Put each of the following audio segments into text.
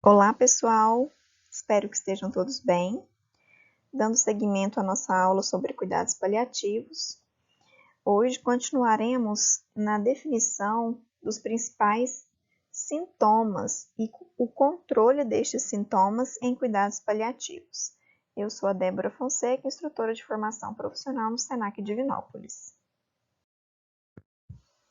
Olá, pessoal! Espero que estejam todos bem. Dando seguimento à nossa aula sobre cuidados paliativos, hoje continuaremos na definição dos principais sintomas e o controle destes sintomas em cuidados paliativos. Eu sou a Débora Fonseca, instrutora de formação profissional no Senac Divinópolis.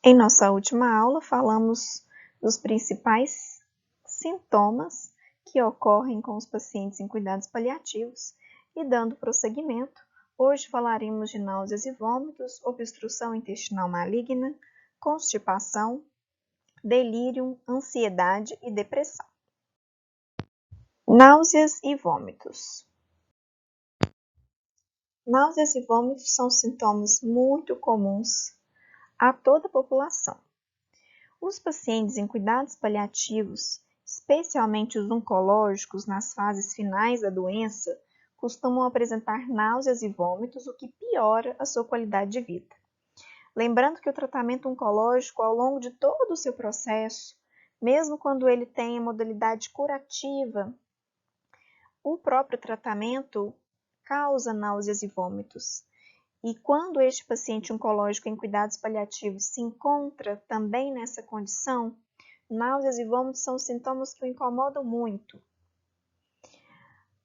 Em nossa última aula, falamos dos principais sintomas que ocorrem com os pacientes em cuidados paliativos e, dando prosseguimento, hoje falaremos de náuseas e vômitos, obstrução intestinal maligna, constipação, delírio, ansiedade e depressão. Náuseas e vômitos. Náuseas e vômitos são sintomas muito comuns a toda a população. Os pacientes em cuidados paliativos, especialmente os oncológicos nas fases finais da doença, costumam apresentar náuseas e vômitos, o que piora a sua qualidade de vida. Lembrando que o tratamento oncológico, ao longo de todo o seu processo, mesmo quando ele tem a modalidade curativa, o próprio tratamento causa náuseas e vômitos. E quando este paciente oncológico em cuidados paliativos se encontra também nessa condição, náuseas e vômitos são sintomas que o incomodam muito.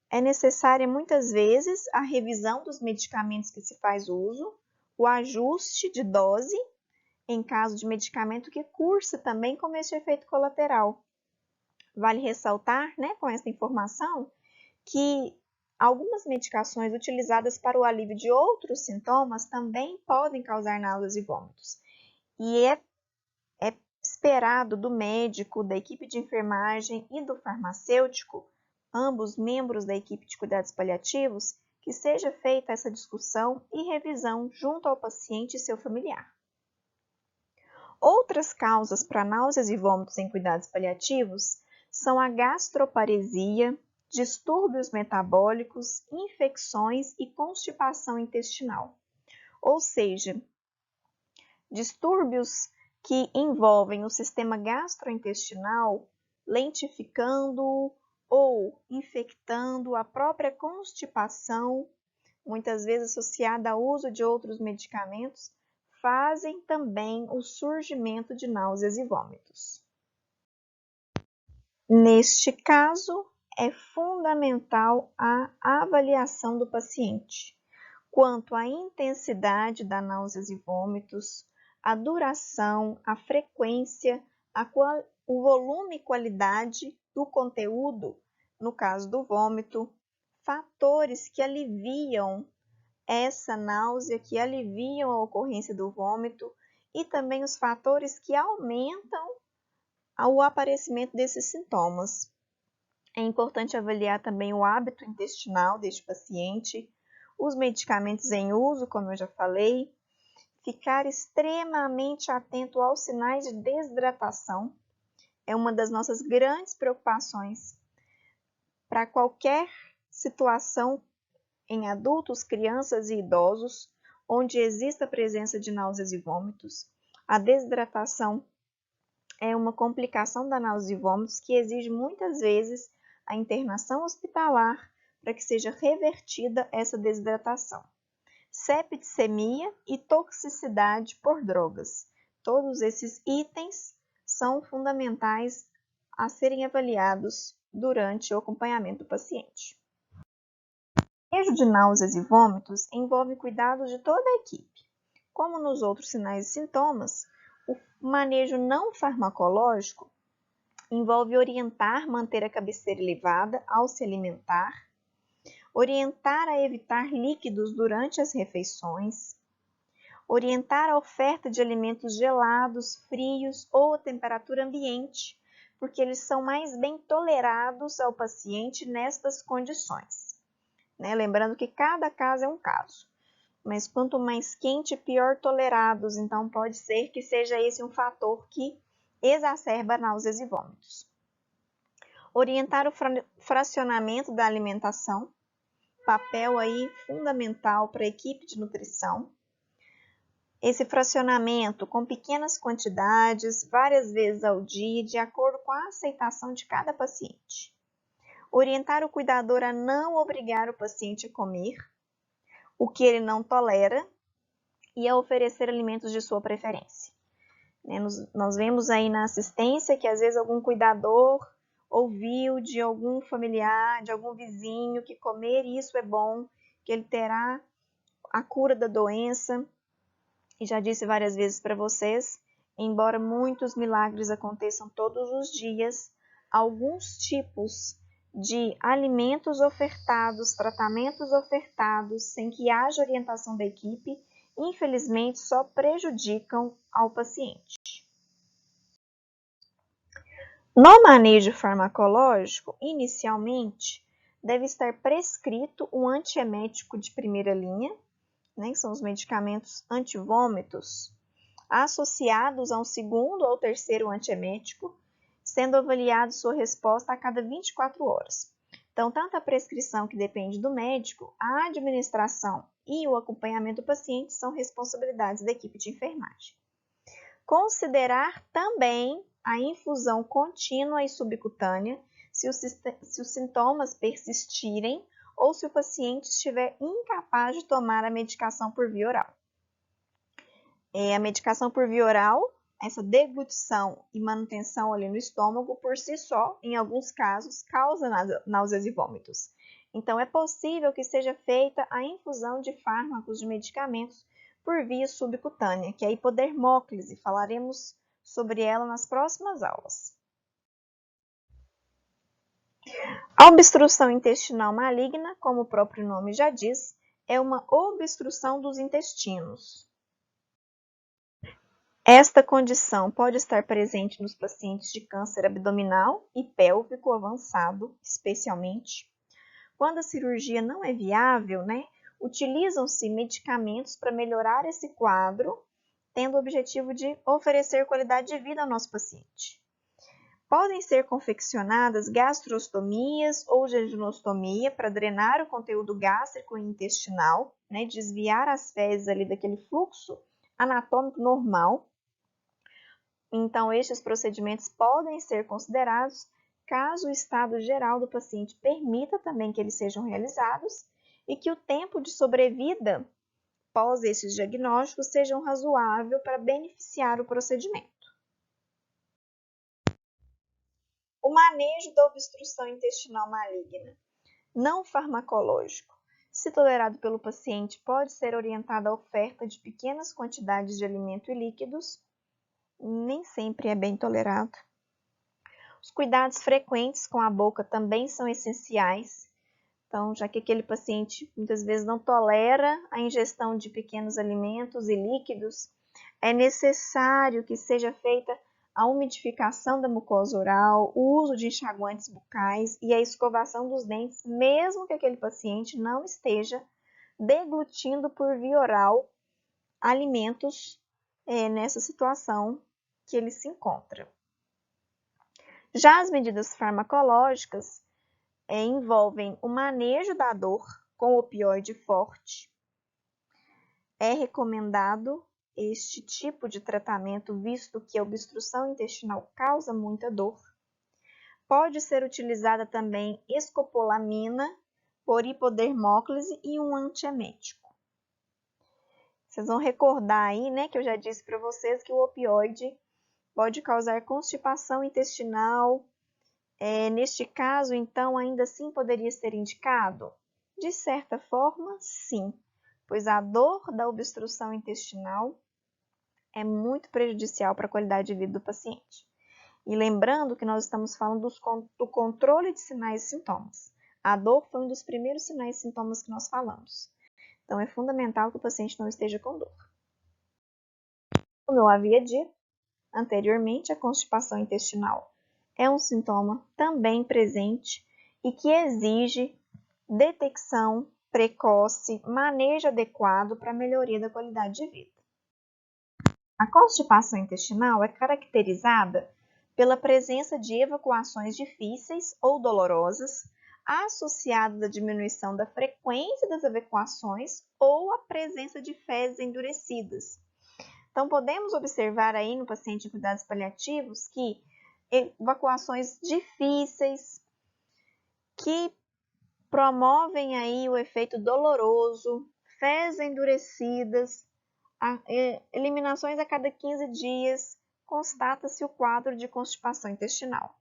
É necessária muitas vezes a revisão dos medicamentos que se faz uso, o ajuste de dose em caso de medicamento que cursa também com este efeito colateral. Vale ressaltar, com essa informação, que algumas medicações utilizadas para o alívio de outros sintomas também podem causar náuseas e vômitos. E é esperado do médico, da equipe de enfermagem e do farmacêutico, ambos membros da equipe de cuidados paliativos, que seja feita essa discussão e revisão junto ao paciente e seu familiar. Outras causas para náuseas e vômitos em cuidados paliativos são a gastroparesia, distúrbios metabólicos, infecções e constipação intestinal. Ou seja, distúrbios que envolvem o sistema gastrointestinal lentificando ou infectando a própria constipação, muitas vezes associada ao uso de outros medicamentos, fazem também o surgimento de náuseas e vômitos. Neste caso, é fundamental a avaliação do paciente quanto à intensidade da náuseas e vômitos, a duração, a frequência, o volume e qualidade do conteúdo, no caso do vômito, fatores que aliviam essa náusea, que aliviam a ocorrência do vômito e também os fatores que aumentam o aparecimento desses sintomas. É importante avaliar também o hábito intestinal deste paciente, os medicamentos em uso, como eu já falei, ficar extremamente atento aos sinais de desidratação. É uma das nossas grandes preocupações para qualquer situação em adultos, crianças e idosos, onde exista a presença de náuseas e vômitos. A desidratação é uma complicação da náusea e vômitos que exige muitas vezes a internação hospitalar para que seja revertida essa desidratação. Septicemia e toxicidade por drogas. Todos esses itens são fundamentais a serem avaliados durante o acompanhamento do paciente. O manejo de náuseas e vômitos envolve cuidados de toda a equipe. Como nos outros sinais e sintomas, o manejo não farmacológico envolve orientar, manter a cabeceira elevada ao se alimentar, orientar a evitar líquidos durante as refeições, orientar a oferta de alimentos gelados, frios ou a temperatura ambiente, porque eles são mais bem tolerados ao paciente nestas condições. Lembrando que cada caso é um caso, mas quanto mais quente, pior tolerados, então pode ser que seja esse um fator que exacerba náuseas e vômitos. Orientar o fracionamento da alimentação, papel aí fundamental para a equipe de nutrição. Esse fracionamento com pequenas quantidades, várias vezes ao dia, de acordo com a aceitação de cada paciente. orientar o cuidador a não obrigar o paciente a comer o que ele não tolera e a oferecer alimentos de sua preferência. Nós vemos aí na assistência que às vezes algum cuidador ouviu de algum familiar, de algum vizinho, que comer isso é bom, que ele terá a cura da doença. E já disse várias vezes para vocês, embora muitos milagres aconteçam todos os dias, alguns tipos de alimentos ofertados, tratamentos ofertados, sem que haja orientação da equipe, infelizmente só prejudicam ao paciente. No manejo farmacológico, inicialmente, deve estar prescrito um antiemético de primeira linha, que são os medicamentos antivômitos, associados a um segundo ou terceiro antiemético, sendo avaliado sua resposta a cada 24 horas. Então, tanto a prescrição, que depende do médico, a administração e o acompanhamento do paciente são responsabilidades da equipe de enfermagem. Considerar também a infusão contínua e subcutânea, se os sintomas persistirem ou se o paciente estiver incapaz de tomar a medicação por via oral. A medicação por via oral, essa deglutição e manutenção ali no estômago, por si só, em alguns casos, causa náuseas e vômitos. Então, é possível que seja feita a infusão de fármacos, de medicamentos, por via subcutânea, que é a hipodermóclise. Falaremos sobre ela nas próximas aulas. A obstrução intestinal maligna, como o próprio nome já diz, é uma obstrução dos intestinos. Esta condição pode estar presente nos pacientes de câncer abdominal e pélvico avançado, especialmente. Quando a cirurgia não é viável, utilizam-se medicamentos para melhorar esse quadro, tendo o objetivo de oferecer qualidade de vida ao nosso paciente. Podem ser confeccionadas gastrostomias ou jejunostomia para drenar o conteúdo gástrico e intestinal, desviar as fezes ali daquele fluxo anatômico normal. Então, estes procedimentos podem ser considerados caso o estado geral do paciente permita também que eles sejam realizados e que o tempo de sobrevida pós esses diagnósticos seja razoável para beneficiar o procedimento. O manejo da obstrução intestinal maligna não farmacológico, se tolerado pelo paciente, pode ser orientada a oferta de pequenas quantidades de alimento e líquidos, nem sempre é bem tolerado. Os cuidados frequentes com a boca também são essenciais. Então, já que aquele paciente muitas vezes não tolera a ingestão de pequenos alimentos e líquidos, é necessário que seja feita a umidificação da mucosa oral, o uso de enxaguantes bucais e a escovação dos dentes, mesmo que aquele paciente não esteja deglutindo por via oral alimentos nessa situação que ele se encontra. Já as medidas farmacológicas envolvem o manejo da dor com opioide forte. É recomendado este tipo de tratamento, visto que a obstrução intestinal causa muita dor. Pode ser utilizada também escopolamina por hipodermóclise e um antiemético. Vocês vão recordar aí, que eu já disse para vocês que o opioide pode causar constipação intestinal. Neste caso, então, ainda assim poderia ser indicado? De certa forma, sim, pois a dor da obstrução intestinal é muito prejudicial para a qualidade de vida do paciente. E lembrando que nós estamos falando do controle de sinais e sintomas. A dor foi um dos primeiros sinais e sintomas que nós falamos. Então, é fundamental que o paciente não esteja com dor. Como eu havia dito anteriormente, a constipação intestinal é um sintoma também presente e que exige detecção precoce, manejo adequado para a melhoria da qualidade de vida. A constipação intestinal é caracterizada pela presença de evacuações difíceis ou dolorosas, associadas à diminuição da frequência das evacuações ou à presença de fezes endurecidas. Então, podemos observar aí no paciente em cuidados paliativos que evacuações difíceis, que promovem aí o efeito doloroso, fezes endurecidas, eliminações a cada 15 dias, constata-se o quadro de constipação intestinal.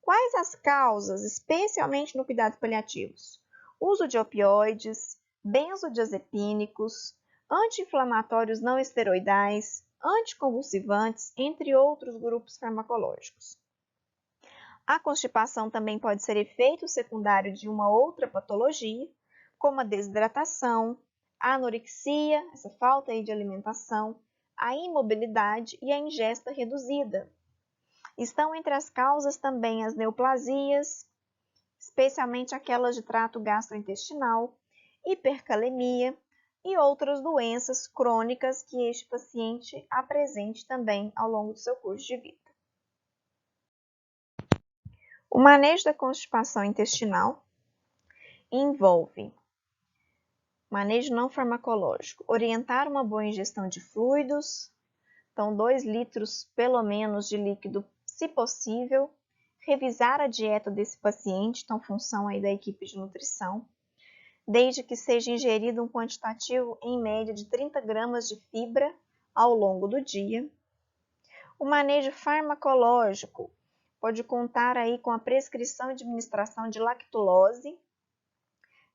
Quais as causas, especialmente no cuidados paliativos? Uso de opioides, benzodiazepínicos, anti-inflamatórios não esteroidais, anticonvulsivantes, entre outros grupos farmacológicos. A constipação também pode ser efeito secundário de uma outra patologia, como a desidratação, a anorexia, essa falta aí de alimentação, a imobilidade e a ingesta reduzida. Estão entre as causas também as neoplasias, especialmente aquelas de trato gastrointestinal, hipercalemia e outras doenças crônicas que este paciente apresente também ao longo do seu curso de vida. O manejo da constipação intestinal envolve manejo não farmacológico, orientar uma boa ingestão de fluidos, então 2 litros pelo menos de líquido, se possível, revisar a dieta desse paciente, então função aí da equipe de nutrição, desde que seja ingerido um quantitativo em média de 30 gramas de fibra ao longo do dia. O manejo farmacológico pode contar aí com a prescrição e administração de lactulose,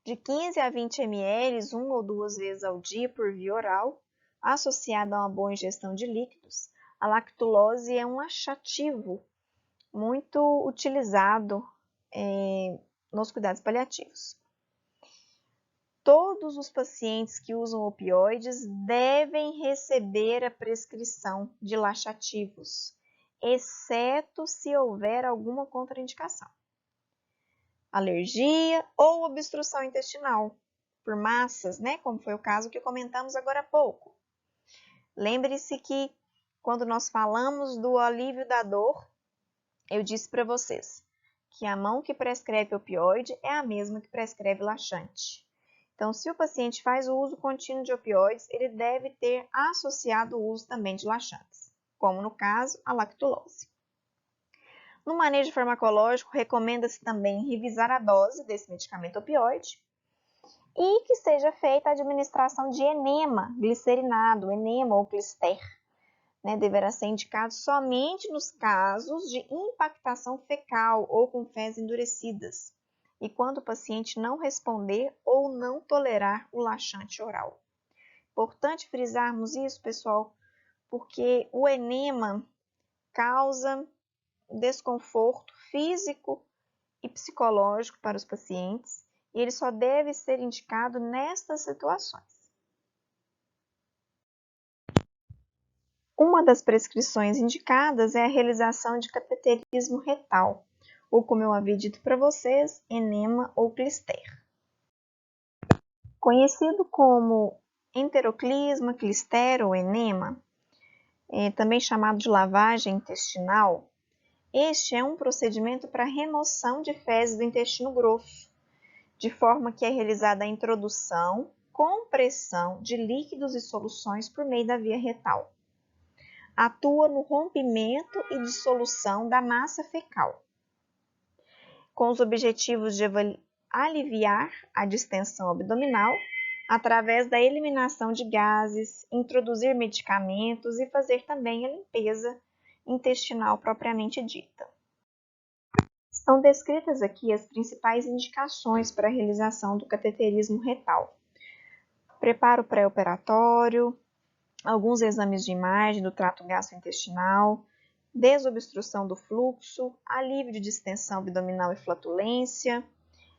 de 15 a 20 ml, 1 ou 2 vezes ao dia por via oral, associada a uma boa ingestão de líquidos. A lactulose é um laxativo muito utilizado nos cuidados paliativos. Todos os pacientes que usam opioides devem receber a prescrição de laxativos, exceto se houver alguma contraindicação. Alergia ou obstrução intestinal, por massas, como foi o caso que comentamos agora há pouco. Lembre-se que quando nós falamos do alívio da dor, eu disse para vocês que a mão que prescreve opioide é a mesma que prescreve laxante. Então, se o paciente faz o uso contínuo de opioides, ele deve ter associado o uso também de laxantes, como no caso a lactulose. No manejo farmacológico, recomenda-se também revisar a dose desse medicamento opioide e que seja feita a administração de enema glicerinado, enema ou clister. Deverá ser indicado somente nos casos de impactação fecal ou com fezes endurecidas e quando o paciente não responder ou não tolerar o laxante oral. Importante frisarmos isso, pessoal, porque o enema causa desconforto físico e psicológico para os pacientes e ele só deve ser indicado nestas situações. Uma das prescrições indicadas é a realização de cateterismo retal, ou como eu havia dito para vocês, enema ou clister. Conhecido como enteroclisma, clister ou enema, também chamado de lavagem intestinal, este é um procedimento para remoção de fezes do intestino grosso, de forma que é realizada a introdução, compressão de líquidos e soluções por meio da via retal. Atua no rompimento e dissolução da massa fecal, com os objetivos de aliviar a distensão abdominal através da eliminação de gases, introduzir medicamentos e fazer também a limpeza intestinal propriamente dita. Estão descritas aqui as principais indicações para a realização do cateterismo retal. Preparo pré-operatório, alguns exames de imagem do trato gastrointestinal, desobstrução do fluxo, alívio de distensão abdominal e flatulência,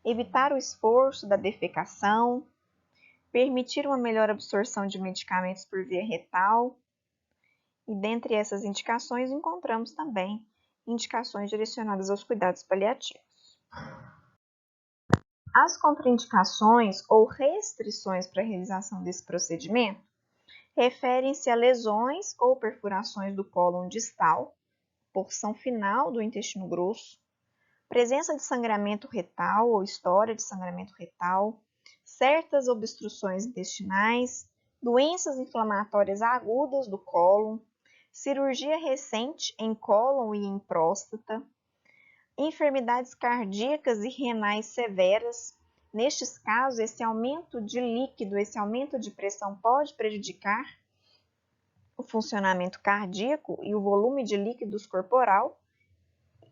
evitar o esforço da defecação, permitir uma melhor absorção de medicamentos por via retal. E dentre essas indicações encontramos também indicações direcionadas aos cuidados paliativos. As contraindicações ou restrições para a realização desse procedimento referem-se a lesões ou perfurações do cólon distal, porção final do intestino grosso, presença de sangramento retal ou história de sangramento retal, certas obstruções intestinais, doenças inflamatórias agudas do cólon, cirurgia recente em cólon e em próstata, Enfermidades cardíacas e renais severas. Nestes casos, esse aumento de líquido, esse aumento de pressão pode prejudicar o funcionamento cardíaco e o volume de líquidos corporal,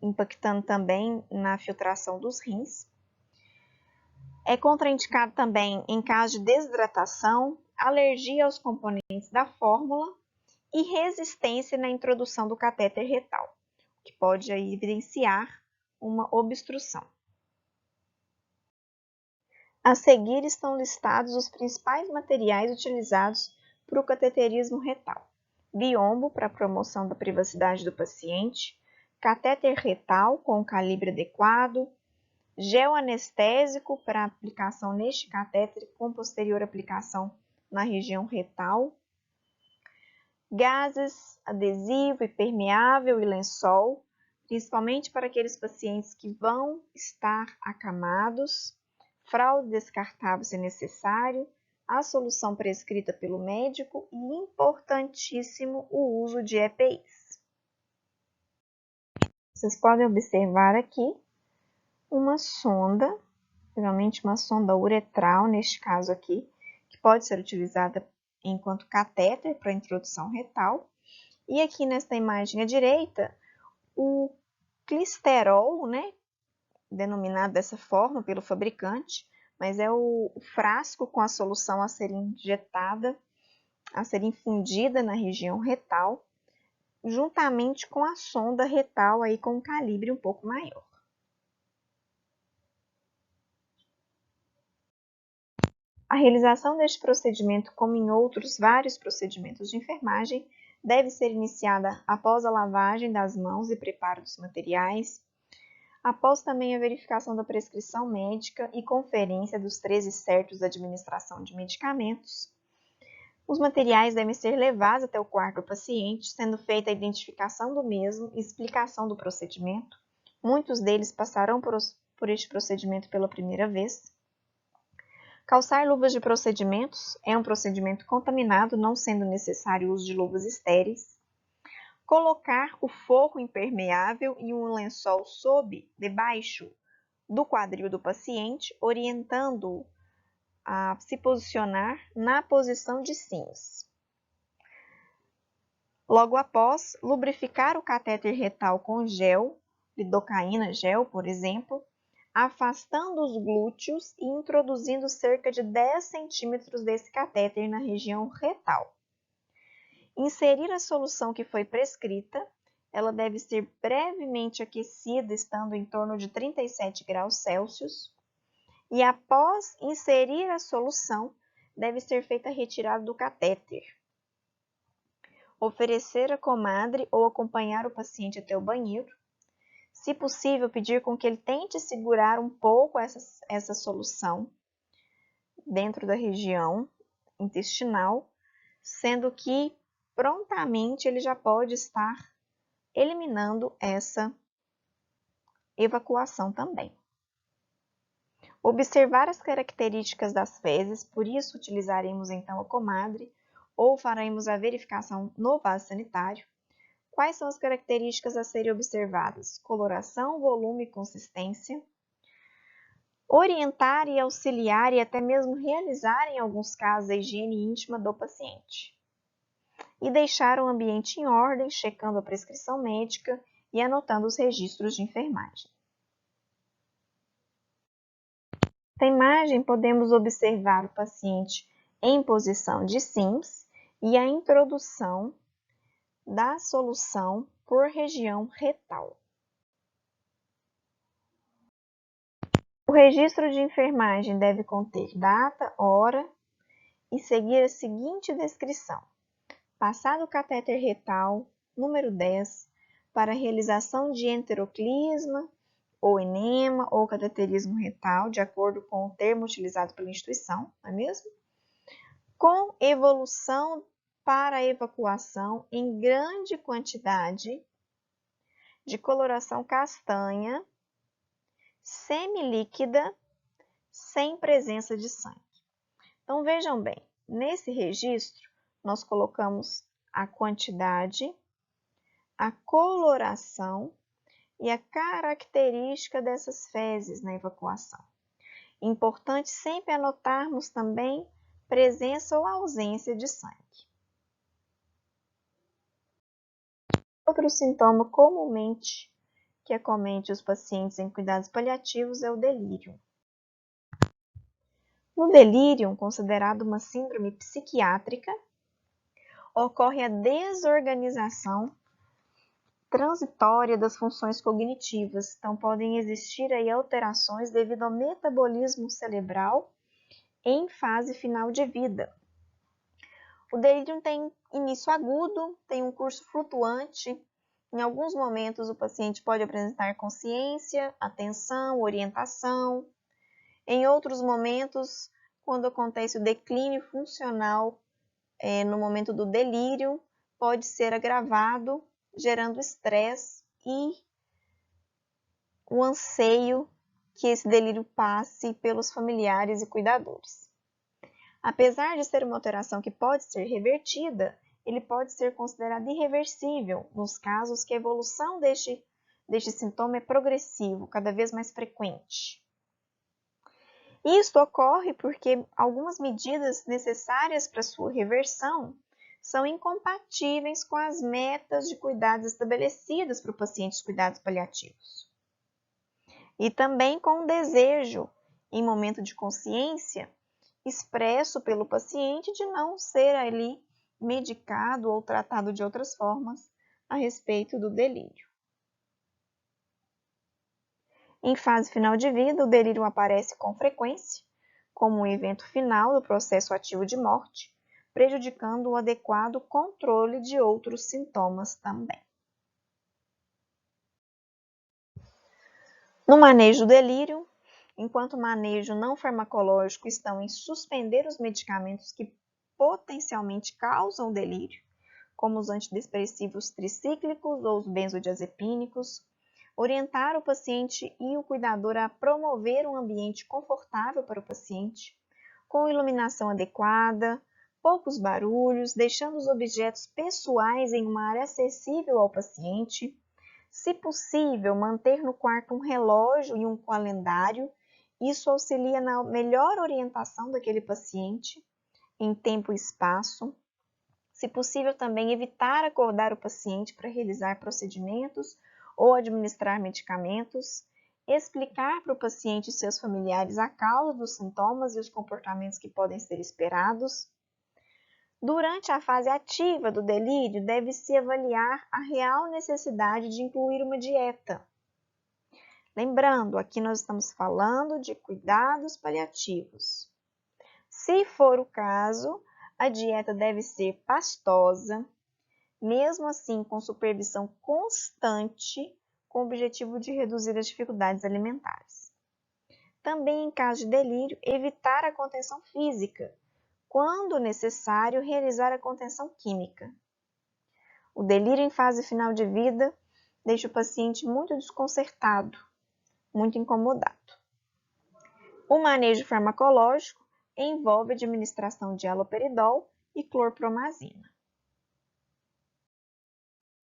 impactando também na filtração dos rins. É contraindicado também em caso de desidratação, alergia aos componentes da fórmula e resistência na introdução do catéter retal, que pode evidenciar uma obstrução. A seguir estão listados os principais materiais utilizados para o cateterismo retal: biombo para a promoção da privacidade do paciente, catéter retal com calibre adequado, gel anestésico para aplicação neste catéter com posterior aplicação na região retal, gases, adesivo, impermeável e lençol, principalmente para aqueles pacientes que vão estar acamados, fralda descartável se necessário, a solução prescrita pelo médico e, importantíssimo, o uso de EPIs. Vocês podem observar aqui uma sonda, geralmente uma sonda uretral, neste caso aqui, que pode ser utilizada enquanto catéter para introdução retal. E aqui nesta imagem à direita, o clisterol, né, denominado dessa forma pelo fabricante, mas é o frasco com a solução a ser injetada, a ser infundida na região retal, juntamente com a sonda retal aí com um calibre um pouco maior. A realização deste procedimento, como em outros vários procedimentos de enfermagem, deve ser iniciada após a lavagem das mãos e preparo dos materiais, após também a verificação da prescrição médica e conferência dos 13 certos da administração de medicamentos. Os materiais devem ser levados até o quarto do paciente, sendo feita a identificação do mesmo e explicação do procedimento. Muitos deles passarão por este procedimento pela primeira vez. Calçar luvas de procedimentos é um procedimento contaminado, não sendo necessário o uso de luvas estéreis. Colocar o forro impermeável e um lençol debaixo do quadril do paciente, orientando-o a se posicionar na posição de Sims. Logo após, lubrificar o catéter retal com gel, lidocaína gel, por exemplo, afastando os glúteos e introduzindo cerca de 10 centímetros desse catéter na região retal. Inserir a solução que foi prescrita, ela deve ser brevemente aquecida, estando em torno de 37 graus Celsius, e após inserir a solução, deve ser feita a retirada do catéter. Oferecer a comadre ou acompanhar o paciente até o banheiro. Se possível, pedir com que ele tente segurar um pouco essa solução dentro da região intestinal, sendo que prontamente ele já pode estar eliminando essa evacuação também. Observar as características das fezes, por isso utilizaremos então a comadre ou faremos a verificação no vaso sanitário. Quais são as características a serem observadas? Coloração, volume e consistência. Orientar e auxiliar e até mesmo realizar, em alguns casos, a higiene íntima do paciente. E deixar o ambiente em ordem, checando a prescrição médica e anotando os registros de enfermagem. Nesta imagem, podemos observar o paciente em posição de Sims e a introdução da solução por região retal. O registro de enfermagem deve conter data, hora e seguir a seguinte descrição: passado o catéter retal, número 10, para realização de enteroclisma, ou enema, ou cateterismo retal, de acordo com o termo utilizado pela instituição, não é mesmo? Com evolução para evacuação em grande quantidade de coloração castanha, semilíquida, sem presença de sangue. Então, vejam bem, nesse registro, nós colocamos a quantidade, a coloração e a característica dessas fezes na evacuação. Importante sempre anotarmos também presença ou ausência de sangue. Outro sintoma comumente que acomete os pacientes em cuidados paliativos é o delírio. No delírio, considerado uma síndrome psiquiátrica, ocorre a desorganização transitória das funções cognitivas. Então, podem existir aí alterações devido ao metabolismo cerebral em fase final de vida. O delírio tem início agudo, tem um curso flutuante. Em alguns momentos, o paciente pode apresentar consciência, atenção, orientação. Em outros momentos, quando acontece o declínio funcional, no momento do delírio, pode ser agravado, gerando estresse e o anseio que esse delírio passe pelos familiares e cuidadores. Apesar de ser uma alteração que pode ser revertida, ele pode ser considerado irreversível nos casos que a evolução deste sintoma é progressivo, cada vez mais frequente. Isto ocorre porque algumas medidas necessárias para sua reversão são incompatíveis com as metas de cuidados estabelecidas para o paciente de cuidados paliativos. E também com o desejo, em momento de consciência, expresso pelo paciente de não ser ali medicado ou tratado de outras formas a respeito do delírio. Em fase final de vida, o delírio aparece com frequência, como um evento final do processo ativo de morte, prejudicando o adequado controle de outros sintomas também. No manejo do delírio, enquanto o manejo não farmacológico estão em suspender os medicamentos que potencialmente causam o delírio, como os antidepressivos tricíclicos ou os benzodiazepínicos, orientar o paciente e o cuidador a promover um ambiente confortável para o paciente, com iluminação adequada, poucos barulhos, deixando os objetos pessoais em uma área acessível ao paciente. Se possível, manter no quarto um relógio e um calendário. Isso auxilia na melhor orientação daquele paciente em tempo e espaço. Se possível, também evitar acordar o paciente para realizar procedimentos ou administrar medicamentos, explicar para o paciente e seus familiares a causa dos sintomas e os comportamentos que podem ser esperados. Durante a fase ativa do delírio, deve-se avaliar a real necessidade de incluir uma dieta. Lembrando, aqui nós estamos falando de cuidados paliativos. Se for o caso, a dieta deve ser pastosa, mesmo assim com supervisão constante, com o objetivo de reduzir as dificuldades alimentares. Também, em caso de delírio, evitar a contenção física, quando necessário, realizar a contenção química. O delírio em fase final de vida deixa o paciente muito desconcertado, muito incomodado. O manejo farmacológico envolve a administração de haloperidol e clorpromazina.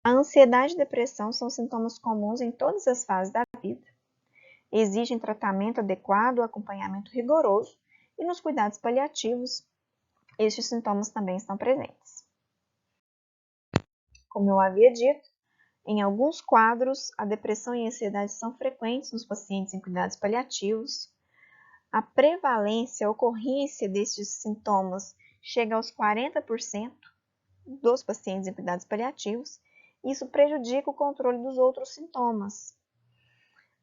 A ansiedade e depressão são sintomas comuns em todas as fases da vida. Exigem tratamento adequado, acompanhamento rigoroso e nos cuidados paliativos, estes sintomas também estão presentes. Como eu havia dito, em alguns quadros, a depressão e a ansiedade são frequentes nos pacientes em cuidados paliativos. A prevalência, a ocorrência destes sintomas chega aos 40% dos pacientes em cuidados paliativos. Isso prejudica o controle dos outros sintomas,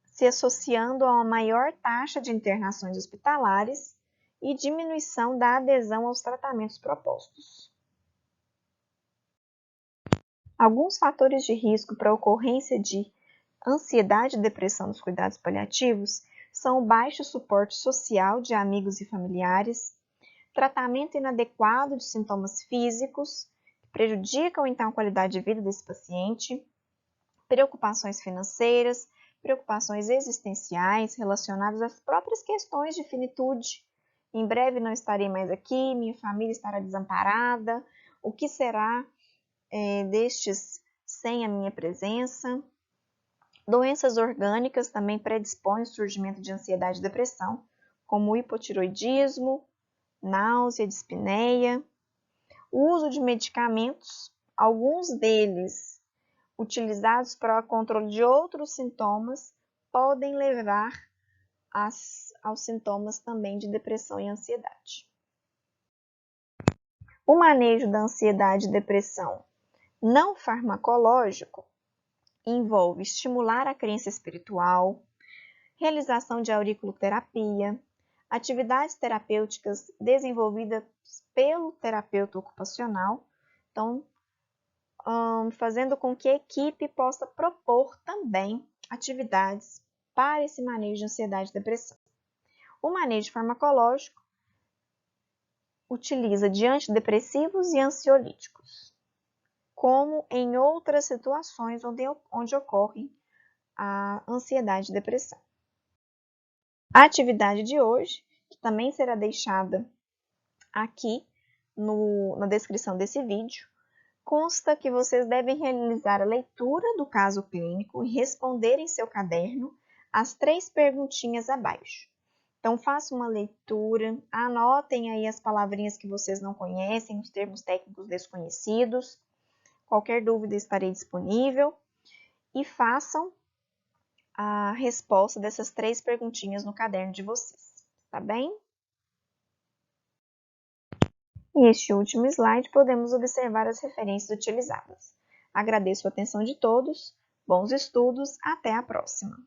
se associando a uma maior taxa de internações hospitalares e diminuição da adesão aos tratamentos propostos. Alguns fatores de risco para a ocorrência de ansiedade e depressão nos cuidados paliativos são o baixo suporte social de amigos e familiares, tratamento inadequado de sintomas físicos, que prejudicam então a qualidade de vida desse paciente, preocupações financeiras, preocupações existenciais relacionadas às próprias questões de finitude. Em breve não estarei mais aqui, minha família estará desamparada, o que será destes sem a minha presença? Doenças orgânicas também predispõem ao surgimento de ansiedade e depressão, como o hipotiroidismo, náusea, dispneia. O uso de medicamentos, alguns deles utilizados para o controle de outros sintomas, podem levar aos sintomas também de depressão e ansiedade. O manejo da ansiedade e depressão não farmacológico envolve estimular a crença espiritual, realização de auriculoterapia, atividades terapêuticas desenvolvidas pelo terapeuta ocupacional, então, fazendo com que a equipe possa propor também atividades para esse manejo de ansiedade e depressão. O manejo farmacológico utiliza de antidepressivos e ansiolíticos, como em outras situações onde ocorre a ansiedade e depressão. A atividade de hoje, que também será deixada aqui na descrição desse vídeo, consta que vocês devem realizar a leitura do caso clínico e responder em seu caderno as 3 perguntinhas abaixo. Então, façam uma leitura, anotem aí as palavrinhas que vocês não conhecem, os termos técnicos desconhecidos. Qualquer dúvida estarei disponível e façam a resposta dessas 3 perguntinhas no caderno de vocês, tá bem? Neste último slide, podemos observar as referências utilizadas. Agradeço a atenção de todos, bons estudos, até a próxima!